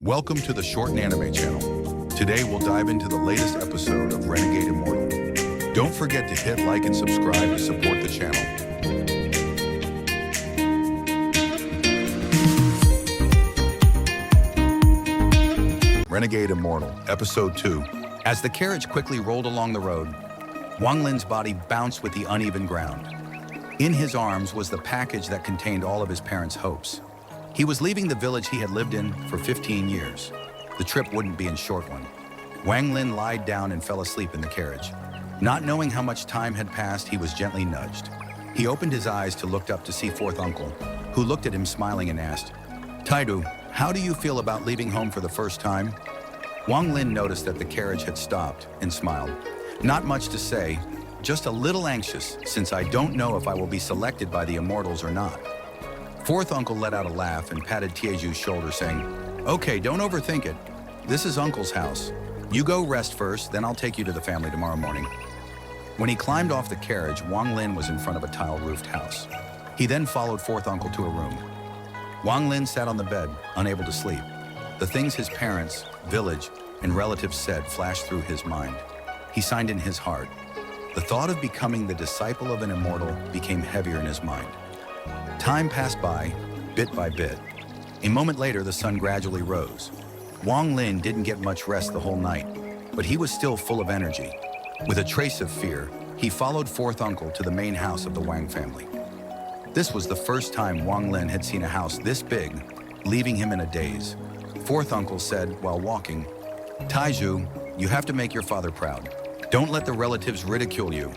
Welcome to the Shorten anime channel. Today we'll dive into the latest episode of Renegade Immortal. Don't forget to hit like and subscribe to support the channel. Renegade Immortal, Episode 2. As the carriage quickly rolled along the road, Wang Lin's body bounced with the uneven ground. In his arms was the package that contained all of his parents' hopes. He was leaving the village he had lived in for 15 years. The trip wouldn't be a short one. Wang Lin lied down and fell asleep in the carriage. Not knowing how much time had passed, he was gently nudged. He opened his eyes to look up to see fourth uncle, who looked at him smiling and asked, "Taidu, how do you feel about leaving home for the first time?" Wang Lin noticed that the carriage had stopped and smiled. "Not much to say, just a little anxious, since I don't know if I will be selected by the immortals or not." Fourth uncle let out a laugh and patted Tieju's shoulder, saying, "Okay, don't overthink it. This is uncle's house. You go rest first, then I'll take you to the family tomorrow morning." When he climbed off the carriage, Wang Lin was in front of a tile-roofed house. He then followed fourth uncle to a room. Wang Lin sat on the bed, unable to sleep. The things his parents, village, and relatives said flashed through his mind. He signed in his heart. The thought of becoming the disciple of an immortal became heavier in his mind. Time passed by, bit by bit. A moment later, the sun gradually rose. Wang Lin didn't get much rest the whole night, but he was still full of energy. With a trace of fear, he followed fourth uncle to the main house of the Wang family. This was the first time Wang Lin had seen a house this big, leaving him in a daze. Fourth uncle said while walking, "Taiju, you have to make your father proud. Don't let the relatives ridicule you."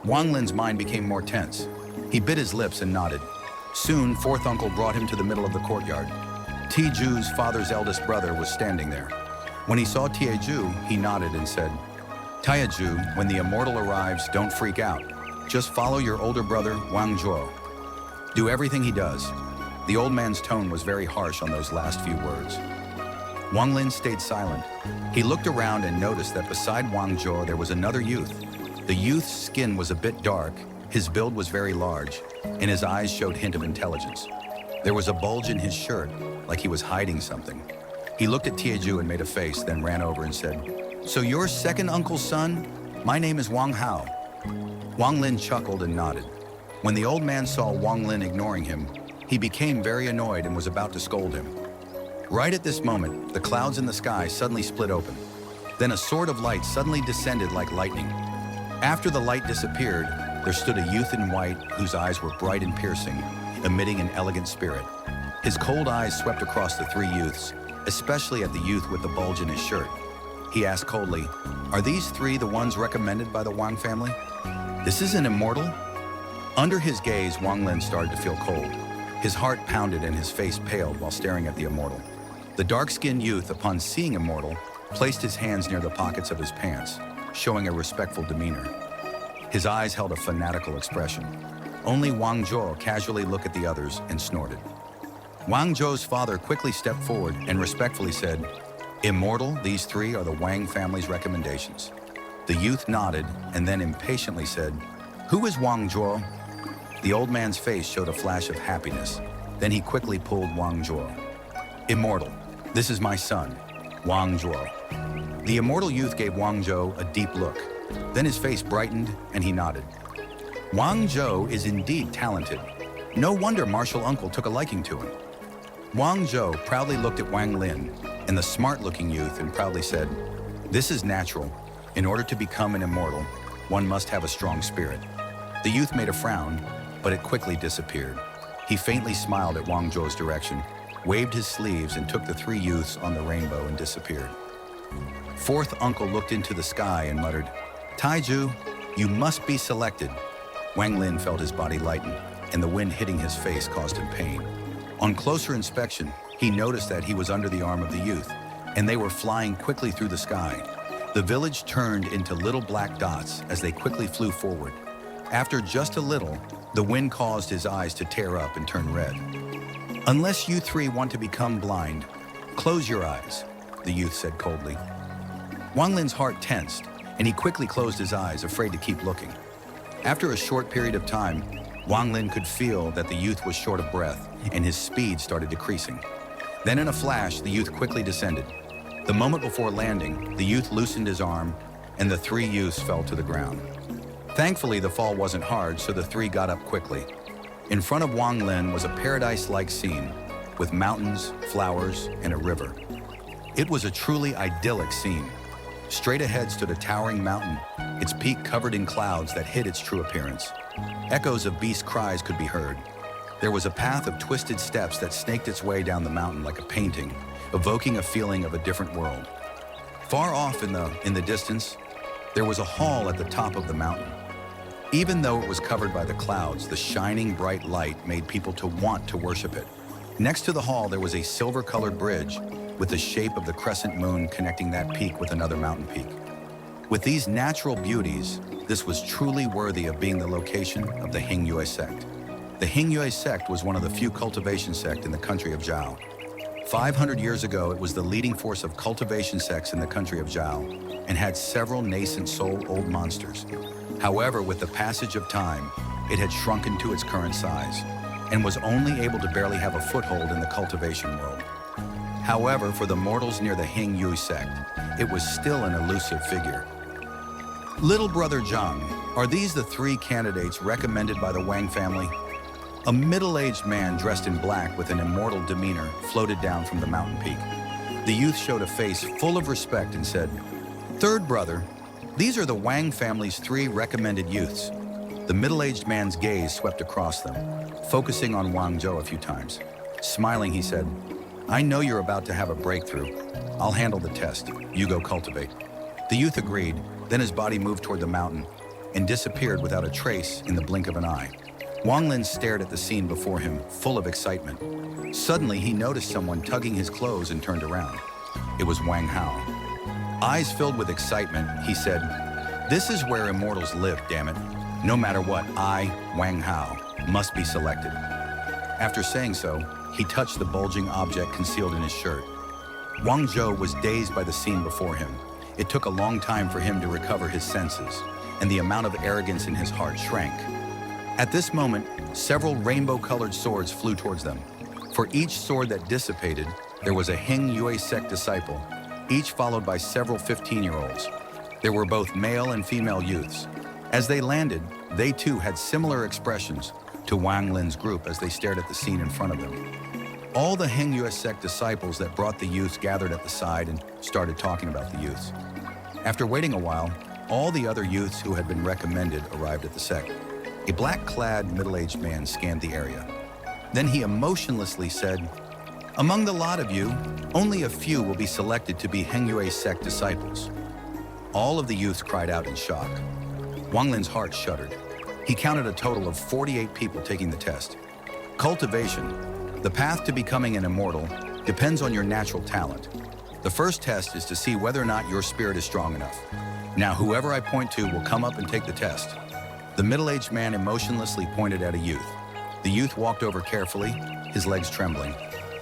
Wang Lin's mind became more tense. He bit his lips and nodded. Soon, fourth uncle brought him to the middle of the courtyard. Tieju's father's eldest brother was standing there. When he saw Tieju, he nodded and said, "Tieju, when the immortal arrives, don't freak out. Just follow your older brother, Wang Zhuo. Do everything he does." The old man's tone was very harsh on those last few words. Wang Lin stayed silent. He looked around and noticed that beside Wang Zhuo there was another youth. The youth's skin was a bit dark, his build was very large, and his eyes showed hint of intelligence. There was a bulge in his shirt, like he was hiding something. He looked at Tieju and made a face, then ran over and said, "So you're second uncle's son? My name is Wang Hao." Wang Lin chuckled and nodded. When the old man saw Wang Lin ignoring him, he became very annoyed and was about to scold him. Right at this moment, the clouds in the sky suddenly split open. Then a sword of light suddenly descended like lightning. After the light disappeared, there stood a youth in white whose eyes were bright and piercing, emitting an elegant spirit. His cold eyes swept across the three youths, especially at the youth with the bulge in his shirt. He asked coldly, "Are these three the ones recommended by the Wang family? This is an immortal?" Under his gaze, Wang Lin started to feel cold. His heart pounded and his face paled while staring at the immortal. The dark-skinned youth, upon seeing immortal, placed his hands near the pockets of his pants, showing a respectful demeanor. His eyes held a fanatical expression. Only Wang Zhuo casually looked at the others and snorted. Wang Zhuo's father quickly stepped forward and respectfully said, "Immortal, these three are the Wang family's recommendations." The youth nodded and then impatiently said, "Who is Wang Zhuo?" The old man's face showed a flash of happiness. Then he quickly pulled Wang Zhuo. "Immortal, this is my son, Wang Zhuo." The immortal youth gave Wang Zhuo a deep look. Then his face brightened and he nodded. Wang Zhuo is indeed talented. No wonder martial uncle took a liking to him. Wang Zhuo proudly looked at Wang Lin and the smart-looking youth and proudly said, "This is natural. In order to become an immortal, one must have a strong spirit." The youth made a frown, but it quickly disappeared. He faintly smiled at Wang Zhuo's direction, waved his sleeves and took the three youths on the rainbow and disappeared. Fourth uncle looked into the sky and muttered, "Taiju, you must be selected." Wang Lin felt his body lighten, and the wind hitting his face caused him pain. On closer inspection, he noticed that he was under the arm of the youth, and they were flying quickly through the sky. The village turned into little black dots as they quickly flew forward. After just a little, the wind caused his eyes to tear up and turn red. "Unless you three want to become blind, close your eyes," the youth said coldly. Wang Lin's heart tensed, and he quickly closed his eyes, afraid to keep looking. After a short period of time, Wang Lin could feel that the youth was short of breath, and his speed started decreasing. Then in a flash, the youth quickly descended. The moment before landing, the youth loosened his arm, and the three youths fell to the ground. Thankfully, the fall wasn't hard, so the three got up quickly. In front of Wang Lin was a paradise-like scene, with mountains, flowers, and a river. It was a truly idyllic scene. Straight ahead stood a towering mountain, its peak covered in clouds that hid its true appearance. Echoes of beast cries could be heard. There was a path of twisted steps that snaked its way down the mountain like a painting, evoking a feeling of a different world. Far off in the distance, there was a hall at the top of the mountain. Even though it was covered by the clouds, the shining bright light made people to want to worship it. Next to the hall, there was a silver-colored bridge with the shape of the crescent moon connecting that peak with another mountain peak. With these natural beauties, this was truly worthy of being the location of the Hingyue sect. The Hingyue sect was one of the few cultivation sects in the country of Zhao. 500 years ago, it was the leading force of cultivation sects in the country of Zhao and had several nascent soul-old monsters. However, with the passage of time, it had shrunken to its current size and was only able to barely have a foothold in the cultivation world. However, for the mortals near the Hingyue sect, it was still an elusive figure. Little brother Zhang, are these the three candidates recommended by the Wang family? A middle-aged man dressed in black with an immortal demeanor floated down from the mountain peak. The youth showed a face full of respect and said, "Third brother, these are the Wang family's three recommended youths." The middle-aged man's gaze swept across them, focusing on Wang Zhou a few times. Smiling, he said, "I know you're about to have a breakthrough. I'll handle the test. You go cultivate." The youth agreed, then his body moved toward the mountain and disappeared without a trace in the blink of an eye. Wang Lin stared at the scene before him, full of excitement. Suddenly, he noticed someone tugging his clothes and turned around. It was Wang Hao. Eyes filled with excitement, he said, "This is where immortals live, damn it. No matter what, I, Wang Hao, must be selected." After saying so, he touched the bulging object concealed in his shirt. Wang Zhou was dazed by the scene before him. It took a long time for him to recover his senses, and the amount of arrogance in his heart shrank. At this moment, several rainbow-colored swords flew towards them. For each sword that dissipated, there was a Hingyue sect disciple, each followed by several 15-year-olds. There were both male and female youths. As they landed, they too had similar expressions to Wang Lin's group as they stared at the scene in front of them. All the Hingyue sect disciples that brought the youths gathered at the side and started talking about the youths. After waiting a while, all the other youths who had been recommended arrived at the sect. A black-clad, middle-aged man scanned the area. Then he emotionlessly said, "Among the lot of you, only a few will be selected to be Hingyue sect disciples." All of the youths cried out in shock. Wang Lin's heart shuddered. He counted a total of 48 people taking the test. Cultivation, the path to becoming an immortal, depends on your natural talent. The first test is to see whether or not your spirit is strong enough. Now, whoever I point to will come up and take the test. The middle-aged man emotionlessly pointed at a youth. The youth walked over carefully, his legs trembling.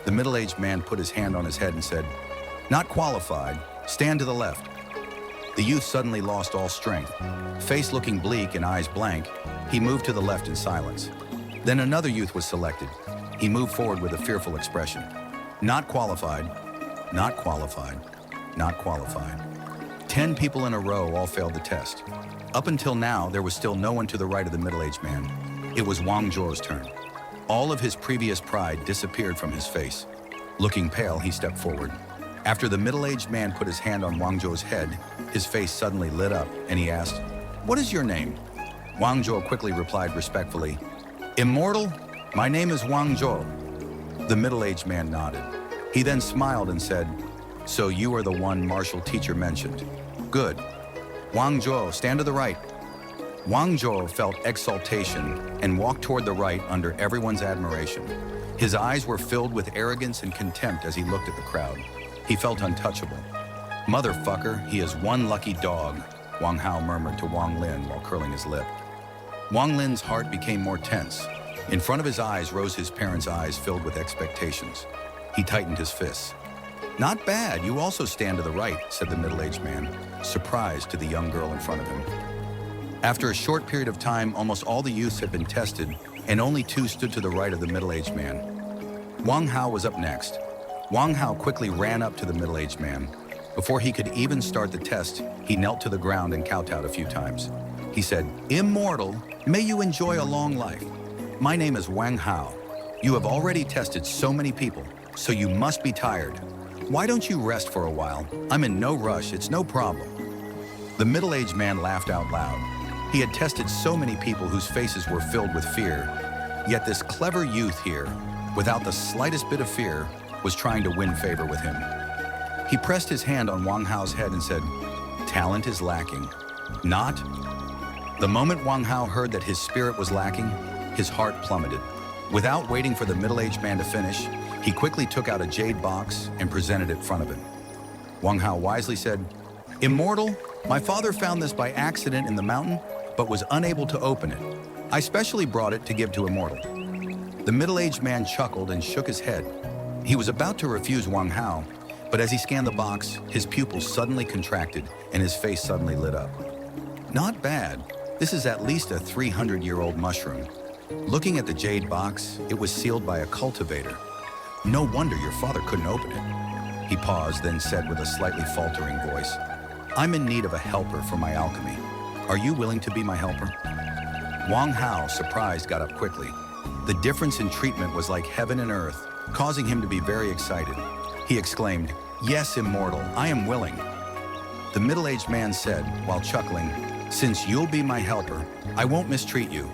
The middle-aged man put his hand on his head and said, "Not qualified, stand to the left." The youth suddenly lost all strength. Face looking bleak and eyes blank, he moved to the left in silence. Then another youth was selected. He moved forward with a fearful expression. "Not qualified, not qualified, not qualified." 10 people in a row all failed the test. Up until now, there was still no one to the right of the middle-aged man. It was Wang Zhou's turn. All of his previous pride disappeared from his face. Looking pale, he stepped forward. After the middle-aged man put his hand on Wang Zhou's head, his face suddenly lit up, and he asked, "What is your name?" Wang Zhou quickly replied respectfully, "Immortal, my name is Wang Zhou." The middle-aged man nodded. He then smiled and said, "So you are the one martial teacher mentioned. Good. Wang Zhou, stand to the right." Wang Zhou felt exaltation and walked toward the right under everyone's admiration. His eyes were filled with arrogance and contempt as he looked at the crowd. He felt untouchable. "Motherfucker, he is one lucky dog," Wang Hao murmured to Wang Lin while curling his lip. Wang Lin's heart became more tense. In front of his eyes rose his parents' eyes filled with expectations. He tightened his fists. "Not bad, you also stand to the right," said the middle-aged man, surprised to the young girl in front of him. After a short period of time, almost all the youths had been tested, and only 2 stood to the right of the middle-aged man. Wang Hao was up next. Wang Hao quickly ran up to the middle-aged man. Before he could even start the test, he knelt to the ground and kowtowed a few times. He said, "Immortal, may you enjoy a long life. My name is Wang Hao. You have already tested so many people, so you must be tired. Why don't you rest for a while? I'm in no rush, it's no problem." The middle-aged man laughed out loud. He had tested so many people whose faces were filled with fear, yet this clever youth here, without the slightest bit of fear, was trying to win favor with him. He pressed his hand on Wang Hao's head and said, "Talent is lacking. Not?" The moment Wang Hao heard that his spirit was lacking, his heart plummeted. Without waiting for the middle-aged man to finish, he quickly took out a jade box and presented it in front of him. Wang Hao wisely said, "Immortal, my father found this by accident in the mountain, but was unable to open it. I specially brought it to give to Immortal." The middle-aged man chuckled and shook his head. He was about to refuse Wang Hao, but as he scanned the box, his pupils suddenly contracted and his face suddenly lit up. "Not bad. This is at least a 300-year-old mushroom." Looking at the jade box, it was sealed by a cultivator. "No wonder your father couldn't open it." He paused, then said with a slightly faltering voice, "I'm in need of a helper for my alchemy. Are you willing to be my helper?" Wang Hao, surprised, got up quickly. The difference in treatment was like heaven and earth, causing him to be very excited. He exclaimed, "Yes, Immortal, I am willing." The middle-aged man said, while chuckling, "Since you'll be my helper, I won't mistreat you.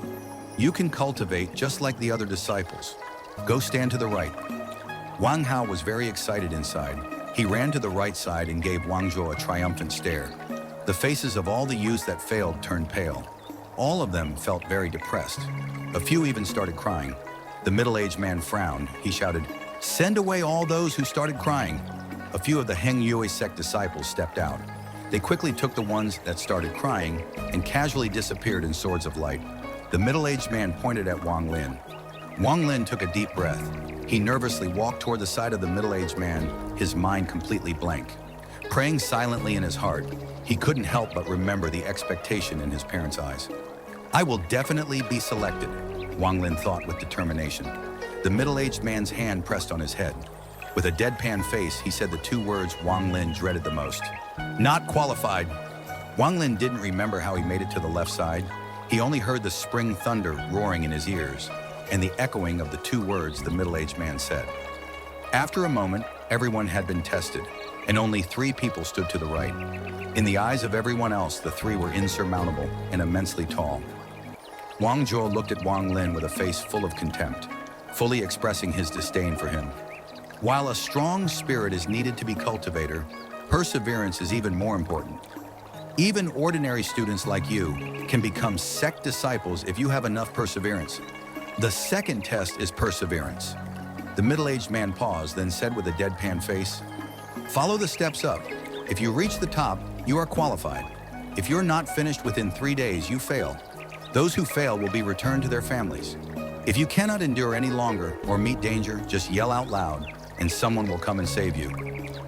You can cultivate just like the other disciples. Go stand to the right." Wang Hao was very excited inside. He ran to the right side and gave Wang Zhuo a triumphant stare. The faces of all the youths that failed turned pale. All of them felt very depressed. A few even started crying. The middle-aged man frowned. He shouted, "Send away all those who started crying." A few of the Heng Yue sect disciples stepped out. They quickly took the ones that started crying and casually disappeared in swords of light. The middle-aged man pointed at Wang Lin. Wang Lin took a deep breath. He nervously walked toward the side of the middle-aged man, his mind completely blank. Praying silently in his heart, he couldn't help but remember the expectation in his parents' eyes. "I will definitely be selected," Wang Lin thought with determination. The middle-aged man's hand pressed on his head. With a deadpan face, he said the two words Wang Lin dreaded the most. "Not qualified." Wang Lin didn't remember how he made it to the left side. He only heard the spring thunder roaring in his ears and the echoing of the two words the middle-aged man said. After a moment, everyone had been tested, and only 3 people stood to the right. In the eyes of everyone else, the 3 were insurmountable and immensely tall. Wang Zhuo looked at Wang Lin with a face full of contempt, fully expressing his disdain for him. While a strong spirit is needed to be cultivator, perseverance is even more important. Even ordinary students like you can become sect disciples if you have enough perseverance. The second test is perseverance. The middle-aged man paused, then said with a deadpan face, "Follow the steps up. If you reach the top, you are qualified. If you're not finished within 3 days, you fail. Those who fail will be returned to their families. If you cannot endure any longer or meet danger, just yell out loud, and someone will come and save you."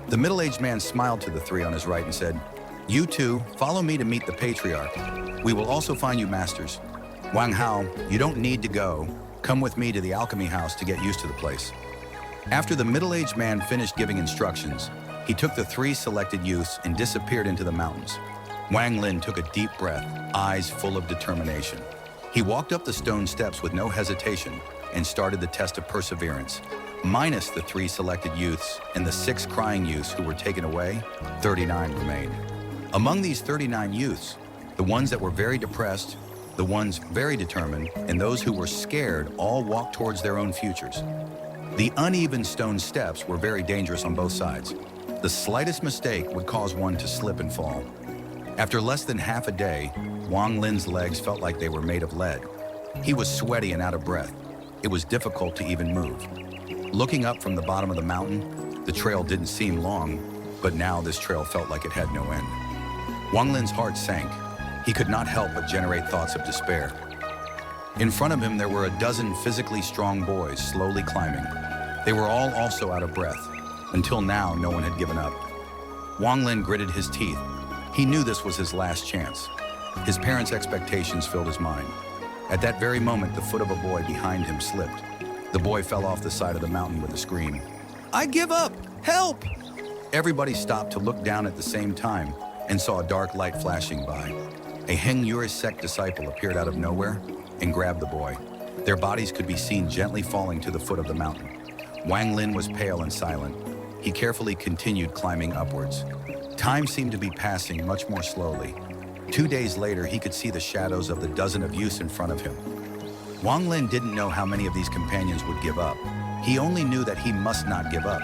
The middle-aged man smiled to the 3 on his right and said, "You two, follow me to meet the patriarch. We will also find you masters. Wang Hao, you don't need to go. Come with me to the alchemy house to get used to the place." After the middle-aged man finished giving instructions, he took the 3 selected youths and disappeared into the mountains. Wang Lin took a deep breath, eyes full of determination. He walked up the stone steps with no hesitation and started the test of perseverance. Minus the 3 selected youths and the 6 crying youths who were taken away, 39 remained. Among these 39 youths, the ones that were very depressed, the ones very determined, and those who were scared all walked towards their own futures. The uneven stone steps were very dangerous on both sides. The slightest mistake would cause one to slip and fall. After less than half a day, Wang Lin's legs felt like they were made of lead. He was sweaty and out of breath. It was difficult to even move. Looking up from the bottom of the mountain, the trail didn't seem long, but now this trail felt like it had no end. Wang Lin's heart sank. He could not help but generate thoughts of despair. In front of him, there were a dozen physically strong boys slowly climbing. They were all also out of breath. Until now, no one had given up. Wang Lin gritted his teeth. He knew this was his last chance. His parents' expectations filled his mind. At that very moment, the foot of a boy behind him slipped. The boy fell off the side of the mountain with a scream. I give up! Help! Everybody stopped to look down at the same time and saw a dark light flashing by. A Heng Yue sect disciple appeared out of nowhere and grabbed the boy. Their bodies could be seen gently falling to the foot of the mountain. Wang Lin was pale and silent. He carefully continued climbing upwards. Time seemed to be passing much more slowly. 2 days later, he could see the shadows of the dozen of youths in front of him. Wang Lin didn't know how many of these companions would give up. He only knew that he must not give up.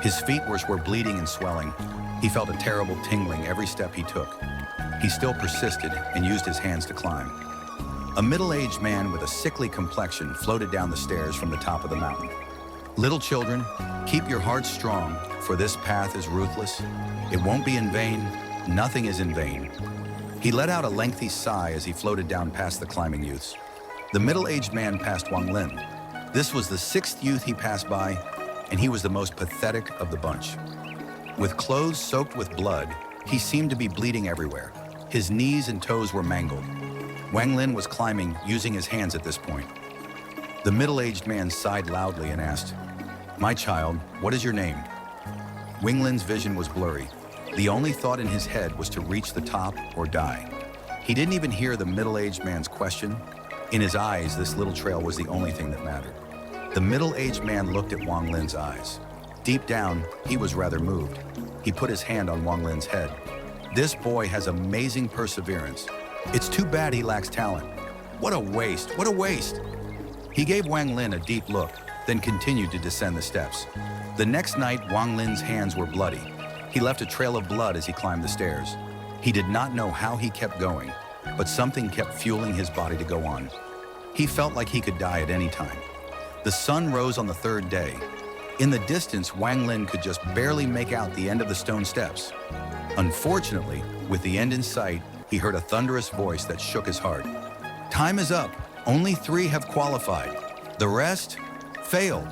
His feet were bleeding and swelling. He felt a terrible tingling every step he took. He still persisted and used his hands to climb. A middle-aged man with a sickly complexion floated down the stairs from the top of the mountain. Little children, keep your hearts strong, for this path is ruthless. It won't be in vain. Nothing is in vain. He let out a lengthy sigh as he floated down past the climbing youths. The middle-aged man passed Wang Lin. This was the 6th youth he passed by, and he was the most pathetic of the bunch. With clothes soaked with blood, he seemed to be bleeding everywhere. His knees and toes were mangled. Wang Lin was climbing, using his hands at this point. The middle-aged man sighed loudly and asked, "My child, what is your name?" Wang Lin's vision was blurry. The only thought in his head was to reach the top or die. He didn't even hear the middle-aged man's question. In his eyes, this little trail was the only thing that mattered. The middle-aged man looked at Wang Lin's eyes. Deep down, he was rather moved. He put his hand on Wang Lin's head. "This boy has amazing perseverance. It's too bad he lacks talent. What a waste, what a waste." He gave Wang Lin a deep look, then continued to descend the steps. The next night, Wang Lin's hands were bloody. He left a trail of blood as he climbed the stairs. He did not know how he kept going, but something kept fueling his body to go on. He felt like he could die at any time. The sun rose on the 3rd day. In the distance, Wang Lin could just barely make out the end of the stone steps. Unfortunately, with the end in sight, he heard a thunderous voice that shook his heart. "Time is up. Only 3 have qualified. The rest failed."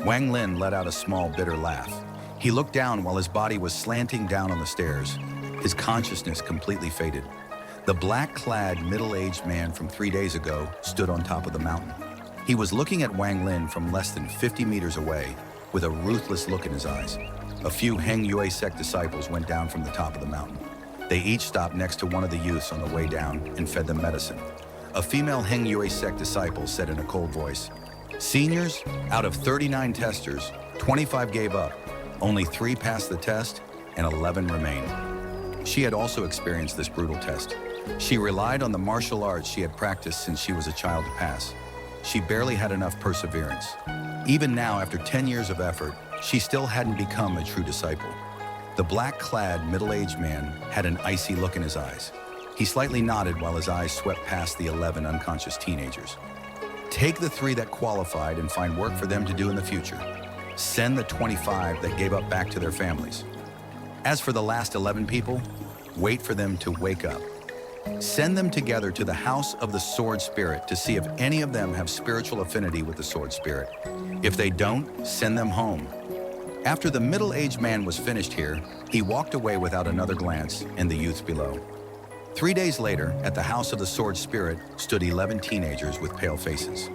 Wang Lin let out a small, bitter laugh. He looked down while his body was slanting down on the stairs. His consciousness completely faded. The black-clad, middle-aged man from 3 days ago stood on top of the mountain. He was looking at Wang Lin from less than 50 meters away, with a ruthless look in his eyes. A few Heng Yue sect disciples went down from the top of the mountain. They each stopped next to one of the youths on the way down and fed them medicine. A female Heng Yue sect disciple said in a cold voice, "Seniors, out of 39 testers, 25 gave up. Only 3 passed the test, and 11 remained." She had also experienced this brutal test. She relied on the martial arts she had practiced since she was a child to pass. She barely had enough perseverance. Even now, after 10 years of effort, she still hadn't become a true disciple. The black-clad, middle-aged man had an icy look in his eyes. He slightly nodded while his eyes swept past the 11 unconscious teenagers. "Take the 3 that qualified and find work for them to do in the future. Send the 25 that gave up back to their families. As for the last 11 people, wait for them to wake up. Send them together to the house of the sword spirit to see if any of them have spiritual affinity with the sword spirit. If they don't, send them home." After the middle-aged man was finished here, he walked away without another glance and the youths below. 3 days later, at the house of the sword spirit, stood 11 teenagers with pale faces.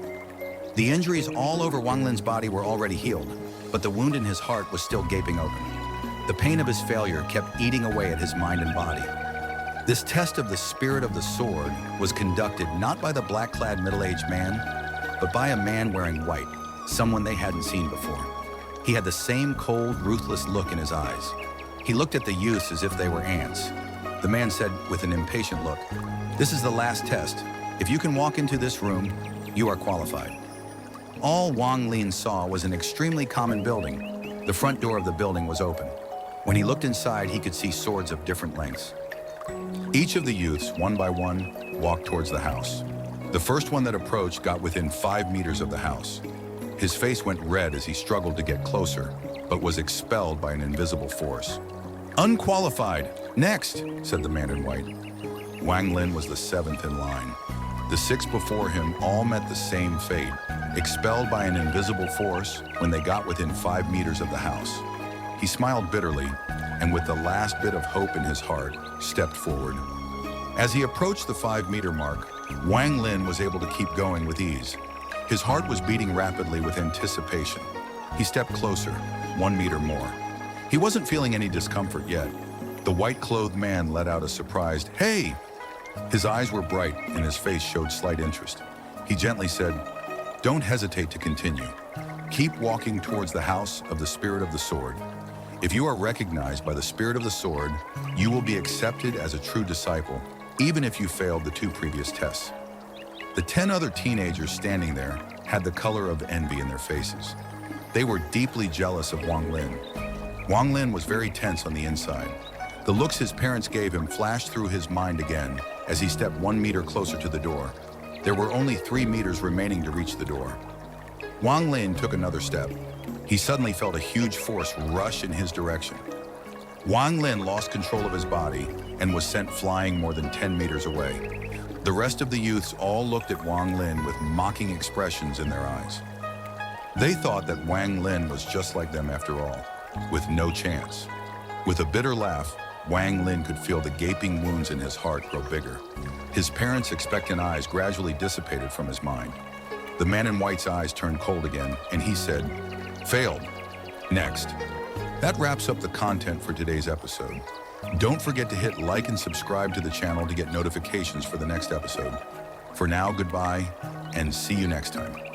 The injuries all over Wang Lin's body were already healed, but the wound in his heart was still gaping open. The pain of his failure kept eating away at his mind and body. This test of the spirit of the sword was conducted not by the black-clad middle-aged man, but by a man wearing white, someone they hadn't seen before. He had the same cold, ruthless look in his eyes. He looked at the youths as if they were ants. The man said with an impatient look, "This is the last test. If you can walk into this room, you are qualified." All Wang Lin saw was an extremely common building. The front door of the building was open. When he looked inside, he could see swords of different lengths. Each of the youths, one by one, walked towards the house. The first one that approached got within 5 meters of the house. His face went red as he struggled to get closer, but was expelled by an invisible force. "Unqualified! Next!" said the man in white. Wang Lin was the 7th in line. The 6 before him all met the same fate, expelled by an invisible force when they got within 5 meters of the house. He smiled bitterly, and with the last bit of hope in his heart, stepped forward. As he approached the 5-meter mark, Wang Lin was able to keep going with ease. His heart was beating rapidly with anticipation. He stepped closer, 1 meter more. He wasn't feeling any discomfort yet. The white-clothed man let out a surprised, "Hey!" His eyes were bright and his face showed slight interest. He gently said, "Don't hesitate to continue. Keep walking towards the house of the Spirit of the Sword. If you are recognized by the Spirit of the Sword, you will be accepted as a true disciple, even if you failed the 2 previous tests." The 10 other teenagers standing there had the color of envy in their faces. They were deeply jealous of Wang Lin. Wang Lin was very tense on the inside. The looks his parents gave him flashed through his mind again as he stepped 1 meter closer to the door. There were only 3 meters remaining to reach the door. Wang Lin took another step. He suddenly felt a huge force rush in his direction. Wang Lin lost control of his body and was sent flying more than 10 meters away. The rest of the youths all looked at Wang Lin with mocking expressions in their eyes. They thought that Wang Lin was just like them after all, with no chance. With a bitter laugh, Wang Lin could feel the gaping wounds in his heart grow bigger. His parents' expectant eyes gradually dissipated from his mind. The man in white's eyes turned cold again, and he said, "Failed. Next." That wraps up the content for today's episode. Don't forget to hit like and subscribe to the channel to get notifications for the next episode. For now, goodbye, and see you next time.